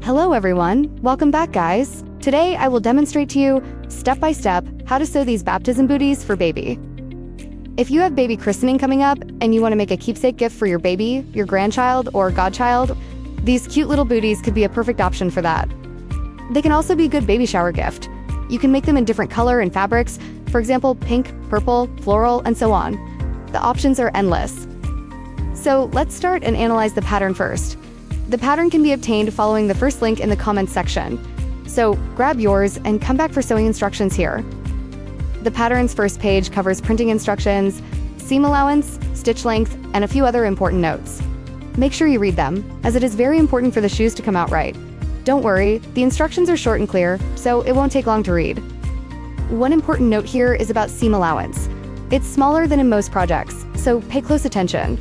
Hello everyone, welcome back guys. Today I will demonstrate to you, step by step, how to sew these baptism booties for baby. If you have baby christening coming up and you want to make a keepsake gift for your baby, your grandchild, or godchild, these cute little booties could be a perfect option for that. They can also be a good baby shower gift. You can make them in different color and fabrics, for example, pink, purple, floral, and so on. The options are endless. So let's start and analyze the pattern first. The pattern can be obtained following the first link in the comments section. So grab yours and come back for sewing instructions here. The pattern's first page covers printing instructions, seam allowance, stitch length, and a few other important notes. Make sure you read them, as it is very important for the shoes to come out right. Don't worry, the instructions are short and clear, so it won't take long to read. One important note here is about seam allowance. It's smaller than in most projects, so pay close attention.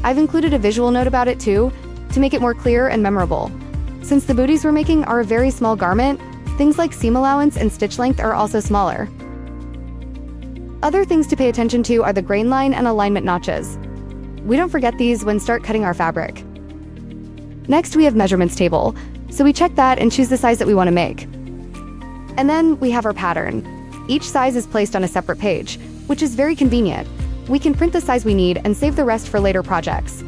I've included a visual note about it too, to make it more clear and memorable. Since the booties we're making are a very small garment, things like seam allowance and stitch length are also smaller. Other things to pay attention to are the grain line and alignment notches. We don't forget these when start cutting our fabric. Next we have measurements table, so we check that and choose the size that we want to make. And then we have our pattern. Each size is placed on a separate page, which is very convenient. We can print the size we need and save the rest for later projects.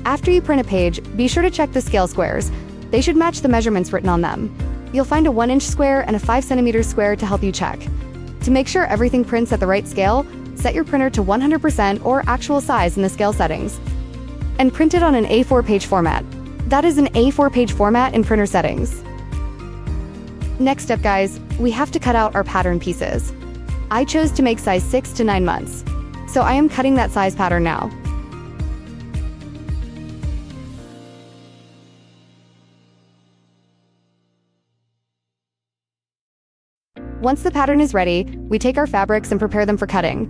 After you print a page, be sure to check the scale squares. They should match the measurements written on them. You'll find a 1-inch square and a 5-centimeter square to help you check. To make sure everything prints at the right scale, set your printer to 100% or actual size in the scale settings. And print it on an A4 page format. That is an A4 page format in printer settings. Next step guys, we have to cut out our pattern pieces. I chose to make size 6 to 9 months. So I am cutting that size pattern now. Once the pattern is ready, we take our fabrics and prepare them for cutting.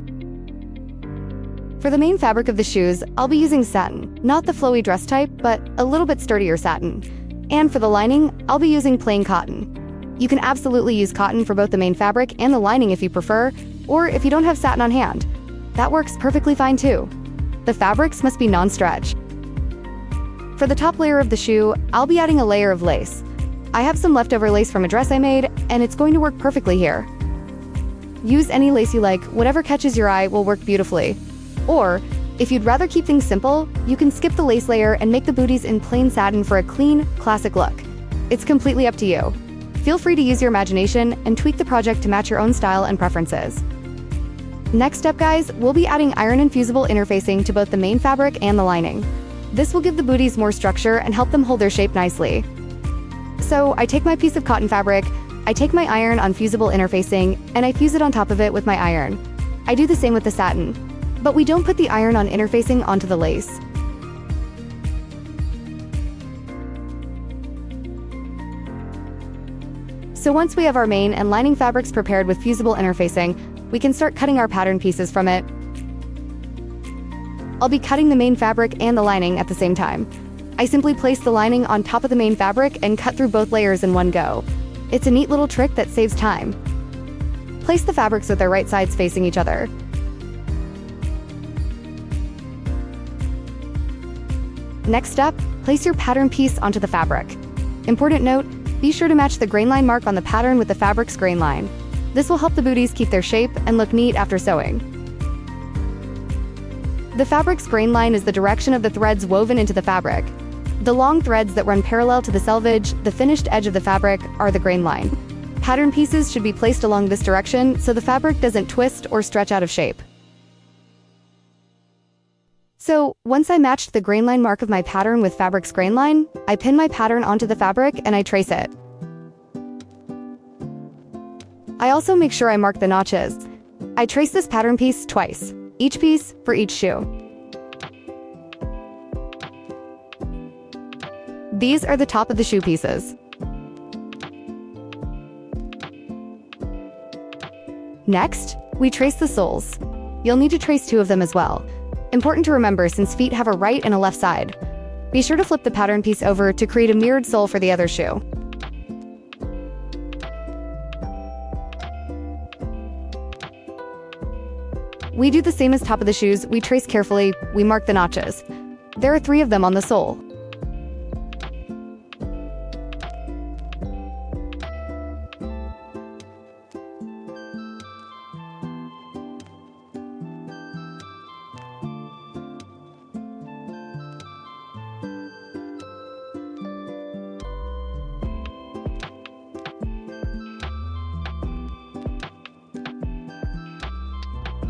For the main fabric of the shoes, I'll be using satin, not the flowy dress type, but a little bit sturdier satin. And for the lining, I'll be using plain cotton. You can absolutely use cotton for both the main fabric and the lining if you prefer, or if you don't have satin on hand. That works perfectly fine too. The fabrics must be non-stretch. For the top layer of the shoe, I'll be adding a layer of lace. I have some leftover lace from a dress I made, and it's going to work perfectly here. Use any lace you like, whatever catches your eye will work beautifully. Or, if you'd rather keep things simple, you can skip the lace layer and make the booties in plain satin for a clean, classic look. It's completely up to you. Feel free to use your imagination and tweak the project to match your own style and preferences. Next up guys, we'll be adding iron and fusible interfacing to both the main fabric and the lining. This will give the booties more structure and help them hold their shape nicely. So I take my piece of cotton fabric, I take my iron on fusible interfacing, and I fuse it on top of it with my iron. I do the same with the satin, but we don't put the iron on interfacing onto the lace. So once we have our main and lining fabrics prepared with fusible interfacing, we can start cutting our pattern pieces from it. I'll be cutting the main fabric and the lining at the same time. I simply place the lining on top of the main fabric and cut through both layers in one go. It's a neat little trick that saves time. Place the fabrics with their right sides facing each other. Next step, place your pattern piece onto the fabric. Important note, be sure to match the grain line mark on the pattern with the fabric's grain line. This will help the booties keep their shape and look neat after sewing. The fabric's grain line is the direction of the threads woven into the fabric. The long threads that run parallel to the selvage, the finished edge of the fabric, are the grain line. Pattern pieces should be placed along this direction so the fabric doesn't twist or stretch out of shape. So, once I matched the grain line mark of my pattern with fabric's grain line, I pin my pattern onto the fabric and I trace it. I also make sure I mark the notches. I trace this pattern piece twice, each piece for each shoe. These are the top of the shoe pieces. Next, we trace the soles. You'll need to trace 2 of them as well. Important to remember since feet have a right and a left side. Be sure to flip the pattern piece over to create a mirrored sole for the other shoe. We do the same as top of the shoes. We trace carefully, we mark the notches. There are 3 of them on the sole.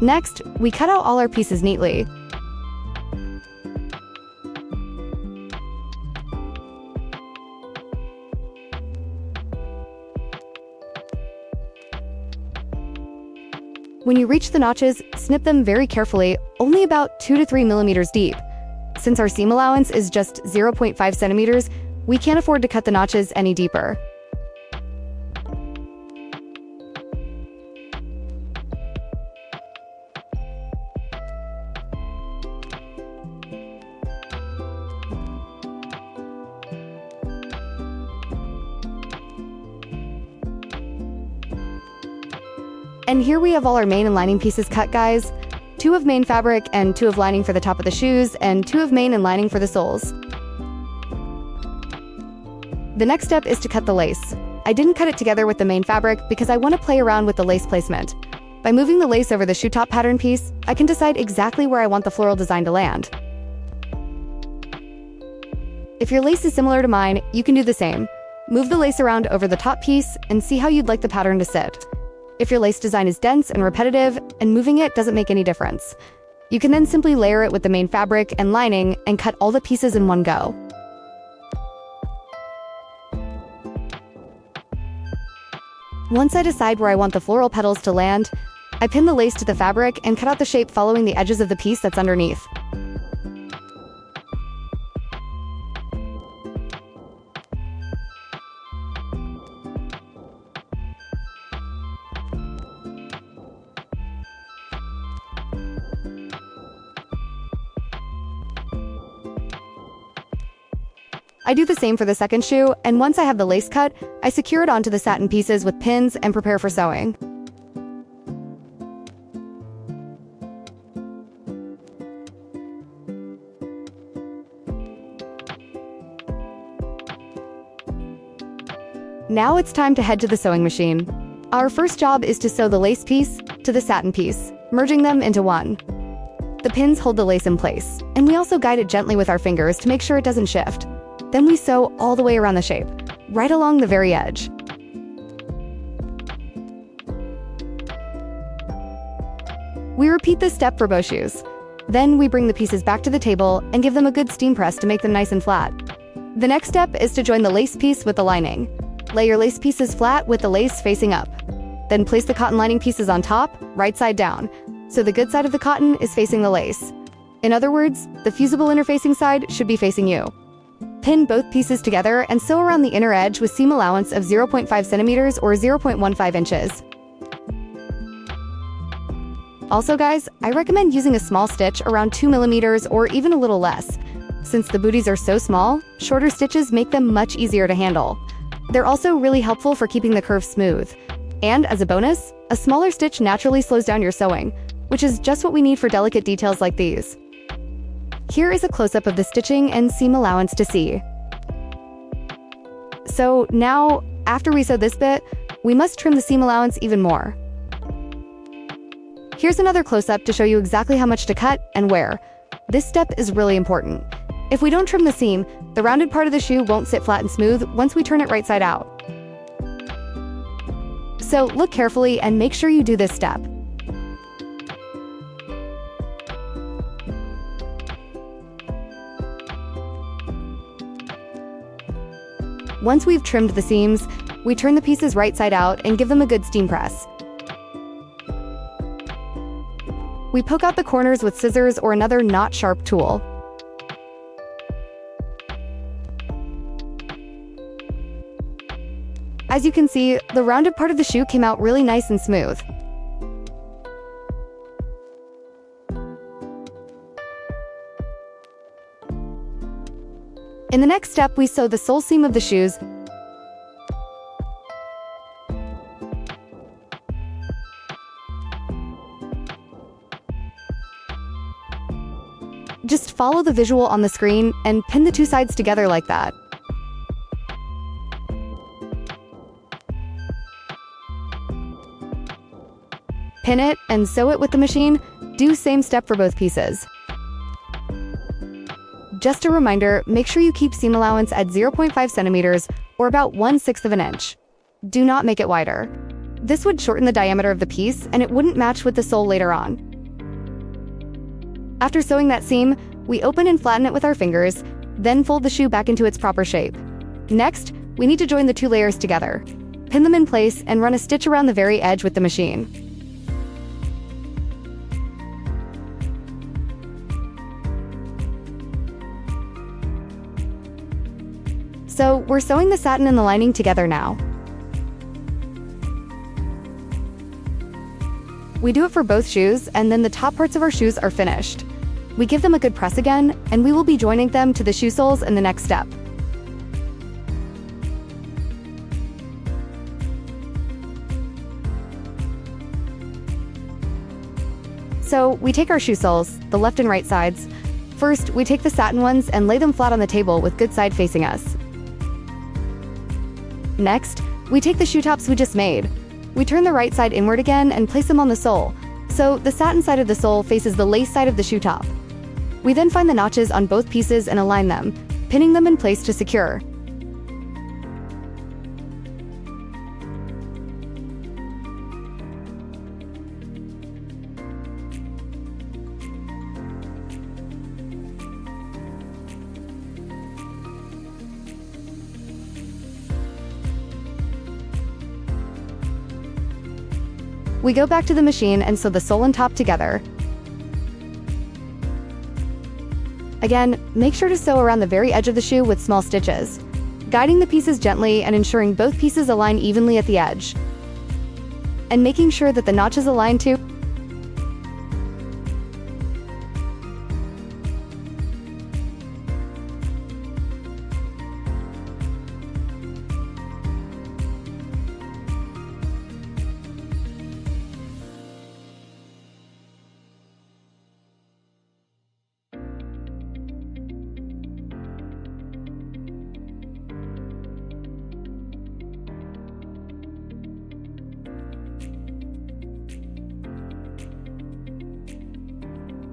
Next, we cut out all our pieces neatly. When you reach the notches, snip them very carefully, only about 2 to 3 millimeters deep. Since our seam allowance is just 0.5 centimeters, we can't afford to cut the notches any deeper. And here we have all our main and lining pieces cut, guys. 2 of main fabric and 2 of lining for the top of the shoes, and 2 of main and lining for the soles. The next step is to cut the lace. I didn't cut it together with the main fabric because I want to play around with the lace placement. By moving the lace over the shoe top pattern piece, I can decide exactly where I want the floral design to land. If your lace is similar to mine, you can do the same. Move the lace around over the top piece and see how you'd like the pattern to sit. If your lace design is dense and repetitive, and moving it doesn't make any difference, you can then simply layer it with the main fabric and lining and cut all the pieces in one go. Once I decide where I want the floral petals to land, I pin the lace to the fabric and cut out the shape following the edges of the piece that's underneath. I do the same for the second shoe, and once I have the lace cut, I secure it onto the satin pieces with pins and prepare for sewing. Now it's time to head to the sewing machine. Our first job is to sew the lace piece to the satin piece, merging them into one. The pins hold the lace in place, and we also guide it gently with our fingers to make sure it doesn't shift. Then we sew all the way around the shape, right along the very edge. We repeat this step for both shoes. Then we bring the pieces back to the table and give them a good steam press to make them nice and flat. The next step is to join the lace piece with the lining. Lay your lace pieces flat with the lace facing up. Then place the cotton lining pieces on top, right side down, so the good side of the cotton is facing the lace. In other words, the fusible interfacing side should be facing you. Pin both pieces together and sew around the inner edge with seam allowance of 0.5 centimeters or 0.15 inches. Also guys, I recommend using a small stitch around 2 millimeters or even a little less. Since the booties are so small, shorter stitches make them much easier to handle. They're also really helpful for keeping the curve smooth. And as a bonus, a smaller stitch naturally slows down your sewing, which is just what we need for delicate details like these. Here is a close-up of the stitching and seam allowance to see. So now, after we sew this bit, we must trim the seam allowance even more. Here's another close-up to show you exactly how much to cut and where. This step is really important. If we don't trim the seam, the rounded part of the shoe won't sit flat and smooth once we turn it right side out. So look carefully and make sure you do this step. Once we've trimmed the seams, we turn the pieces right side out and give them a good steam press. We poke out the corners with scissors or another not sharp tool. As you can see, the rounded part of the shoe came out really nice and smooth. In the next step, we sew the sole seam of the shoes. Just follow the visual on the screen and pin the two sides together like that. Pin it and sew it with the machine. Do same step for both pieces. Just a reminder, make sure you keep seam allowance at 0.5 centimeters or about 1/6 of an inch. Do not make it wider. This would shorten the diameter of the piece and it wouldn't match with the sole later on. After sewing that seam, we open and flatten it with our fingers, then fold the shoe back into its proper shape. Next, we need to join the two layers together. Pin them in place and run a stitch around the very edge with the machine. So, we're sewing the satin and the lining together now. We do it for both shoes, and then the top parts of our shoes are finished. We give them a good press again, and we will be joining them to the shoe soles in the next step. So, we take our shoe soles, the left and right sides. First, we take the satin ones and lay them flat on the table with good side facing us. Next, we take the shoe tops we just made. We turn the right side inward again and place them on the sole, so the satin side of the sole faces the lace side of the shoe top. We then find the notches on both pieces and align them, pinning them in place to secure. We go back to the machine and sew the sole and top together. Again, make sure to sew around the very edge of the shoe with small stitches, guiding the pieces gently and ensuring both pieces align evenly at the edge. And making sure that the notches align too.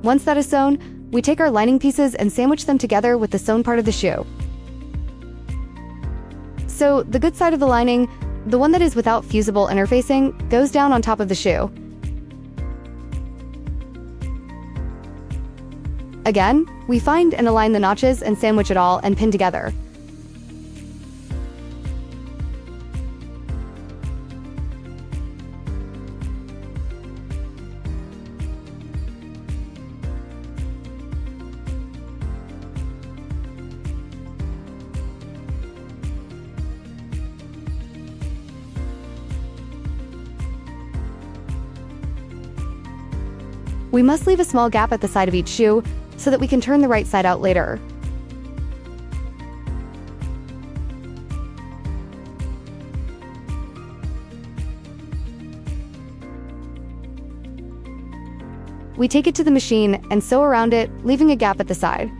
Once that is sewn, we take our lining pieces and sandwich them together with the sewn part of the shoe. So, the good side of the lining, the one that is without fusible interfacing, goes down on top of the shoe. Again, we find and align the notches and sandwich it all and pin together. We must leave a small gap at the side of each shoe so that we can turn the right side out later. We take it to the machine and sew around it, leaving a gap at the side.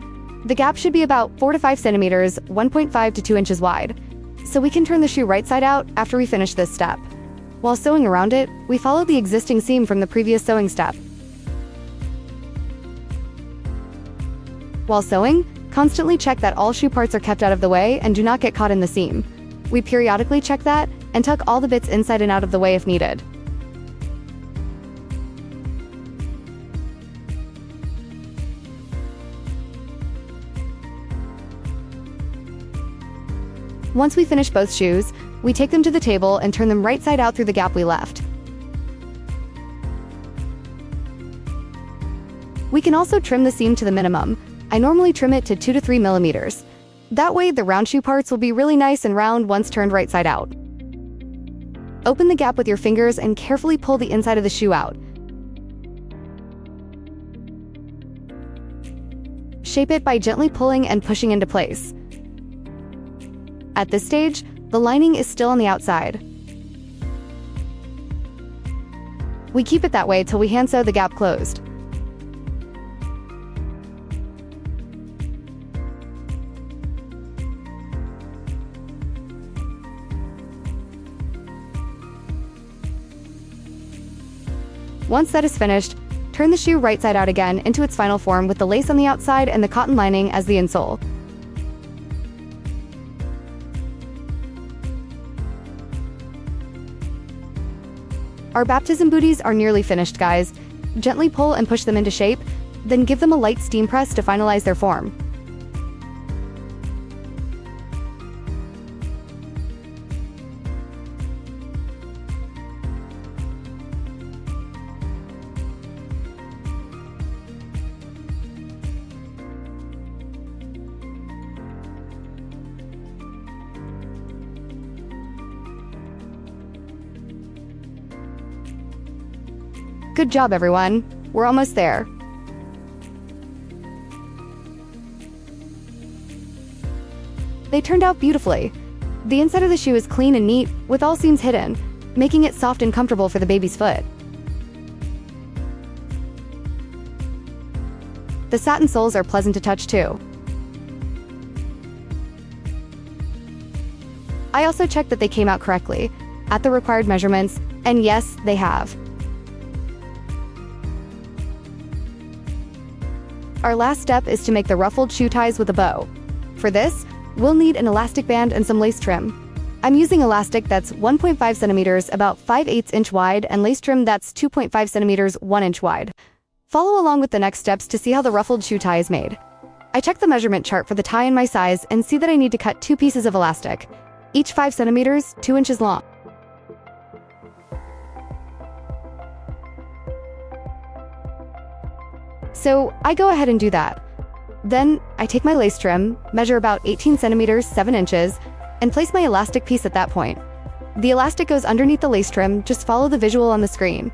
The gap should be about 4 to 5 centimeters, 1.5 to 2 inches wide, so we can turn the shoe right side out after we finish this step. While sewing around it, we follow the existing seam from the previous sewing step. While sewing, constantly check that all shoe parts are kept out of the way and do not get caught in the seam. We periodically check that and tuck all the bits inside and out of the way if needed. Once we finish both shoes, we take them to the table and turn them right side out through the gap we left. We can also trim the seam to the minimum. I normally trim it to 2 to 3 millimeters. That way, the round shoe parts will be really nice and round once turned right side out. Open the gap with your fingers and carefully pull the inside of the shoe out. Shape it by gently pulling and pushing into place. At this stage, the lining is still on the outside. We keep it that way till we hand sew the gap closed. Once that is finished, turn the shoe right side out again into its final form with the lace on the outside and the cotton lining as the insole. Our baptism booties are nearly finished, guys. Gently pull and push them into shape, then give them a light steam press to finalize their form. Good job, everyone. We're almost there. They turned out beautifully. The inside of the shoe is clean and neat, with all seams hidden, making it soft and comfortable for the baby's foot. The satin soles are pleasant to touch too. I also checked that they came out correctly, at the required measurements, and yes, they have. Our last step is to make the ruffled shoe ties with a bow. For this, we'll need an elastic band and some lace trim. I'm using elastic that's 1.5 centimeters, about 5/8 inch wide, and lace trim that's 2.5 centimeters, 1 inch wide. Follow along with the next steps to see how the ruffled shoe tie is made. I checked the measurement chart for the tie in my size and see that I need to cut 2 pieces of elastic, each 5 centimeters, 2 inches long. So I go ahead and do that. Then I take my lace trim, measure about 18 centimeters, 7 inches, and place my elastic piece at that point. The elastic goes underneath the lace trim, just follow the visual on the screen.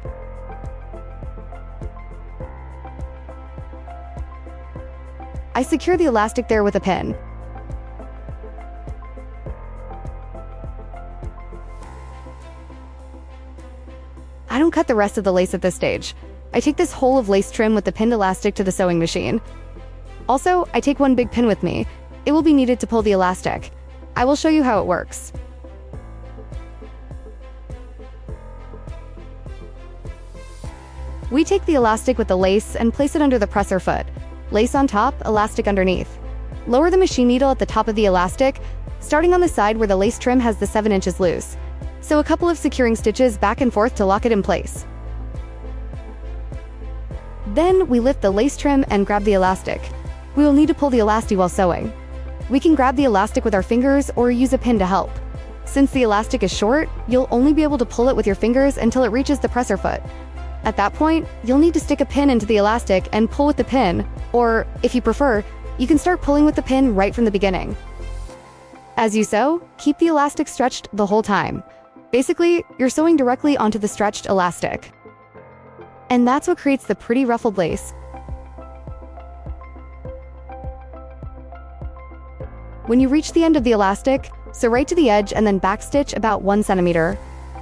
I secure the elastic there with a pin. I don't cut the rest of the lace at this stage. I take this whole of lace trim with the pinned elastic to the sewing machine. Also, I take one big pin with me. It will be needed to pull the elastic. I will show you how it works. We take the elastic with the lace and place it under the presser foot. Lace on top, elastic underneath. Lower the machine needle at the top of the elastic, starting on the side where the lace trim has the 7 inches loose. Sew a couple of securing stitches back and forth to lock it in place. Then we lift the lace trim and grab the elastic. We will need to pull the elastic while sewing. We can grab the elastic with our fingers or use a pin to help. Since the elastic is short, you'll only be able to pull it with your fingers until it reaches the presser foot. At that point, you'll need to stick a pin into the elastic and pull with the pin, or, if you prefer, you can start pulling with the pin right from the beginning. As you sew, keep the elastic stretched the whole time. Basically, you're sewing directly onto the stretched elastic. And that's what creates the pretty ruffled lace. When you reach the end of the elastic, sew right to the edge and then backstitch about 1 centimeter.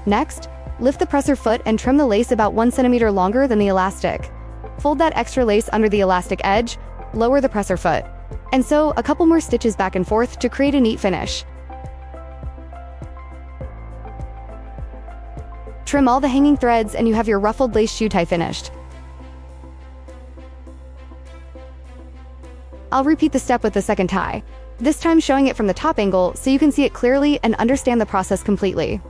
Next, lift the presser foot and trim the lace about 1 centimeter longer than the elastic. Fold that extra lace under the elastic edge, lower the presser foot, and sew a couple more stitches back and forth to create a neat finish. Trim all the hanging threads and you have your ruffled lace shoe tie finished. I'll repeat the step with the second tie, this time showing it from the top angle so you can see it clearly and understand the process completely.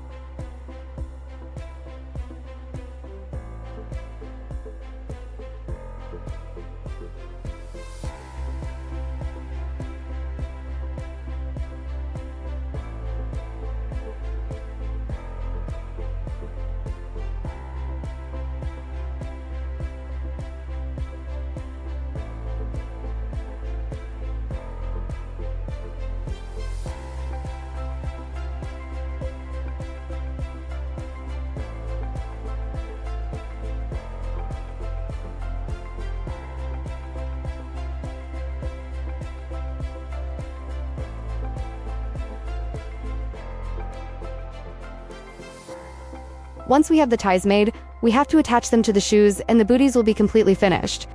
Once we have the ties made, we have to attach them to the shoes and the booties will be completely finished.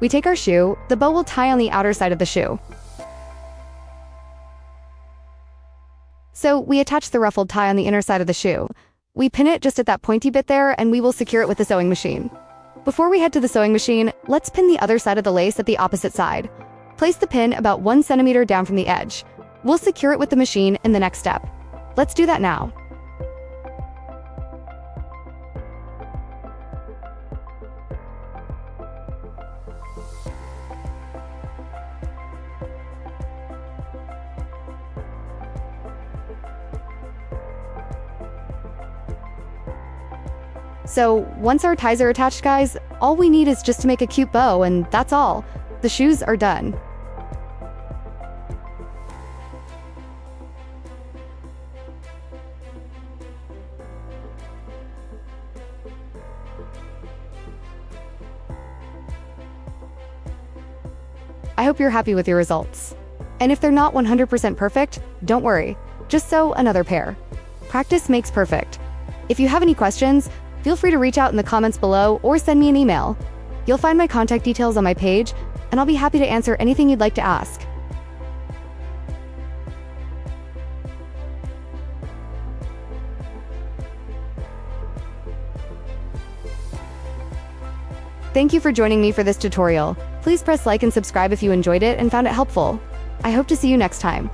We take our shoe, the bow will tie on the outer side of the shoe. So we attach the ruffled tie on the inner side of the shoe. We pin it just at that pointy bit there and we will secure it with the sewing machine. Before we head to the sewing machine, let's pin the other side of the lace at the opposite side. Place the pin about 1 centimeter down from the edge. We'll secure it with the machine in the next step. Let's do that now. So once our ties are attached, guys, all we need is just to make a cute bow, and that's all. The shoes are done. I hope you're happy with your results. And if they're not 100% perfect, don't worry. Just sew another pair. Practice makes perfect. If you have any questions, feel free to reach out in the comments below or send me an email. You'll find my contact details on my page, and I'll be happy to answer anything you'd like to ask. Thank you for joining me for this tutorial. Please press like and subscribe if you enjoyed it and found it helpful. I hope to see you next time.